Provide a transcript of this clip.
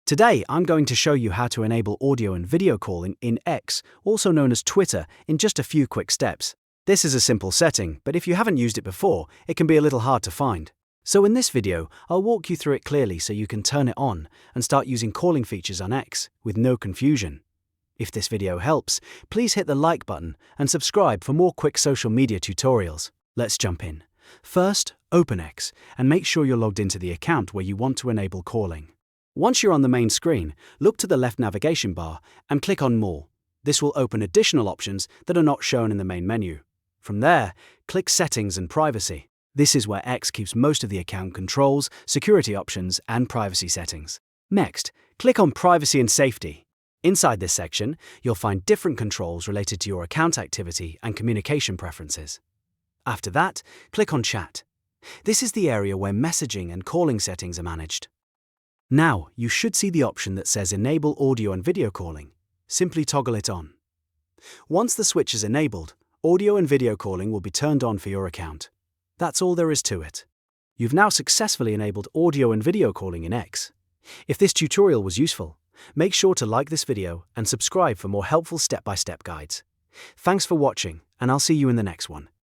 Today, I'm going to show you how to enable audio and video calling in X, also known as Twitter, in just a few quick steps. This is a simple setting, but if you haven't used it before, it can be a little hard to find. So in this video, I'll walk you through it clearly so you can turn it on and start using calling features on X with no confusion. If this video helps, please hit the like button and subscribe for more quick social media tutorials. Let's jump in. First, open X and make sure you're logged into the account where you want to enable calling. Once you're on the main screen, look to the left navigation bar and click on More. This will open additional options that are not shown in the main menu. From there, click Settings and Privacy. This is where X keeps most of the account controls, security options, and privacy settings. Next, click on Privacy and Safety. Inside this section, you'll find different controls related to your account activity and communication preferences. After that, click on Chat. This is the area where messaging and calling settings are managed. Now, you should see the option that says Enable Audio and Video Calling. Simply toggle it on. Once the switch is enabled, audio and video calling will be turned on for your account. That's all there is to it. You've now successfully enabled audio and video calling in X. If this tutorial was useful, make sure to like this video and subscribe for more helpful step-by-step guides. Thanks for watching, and I'll see you in the next one.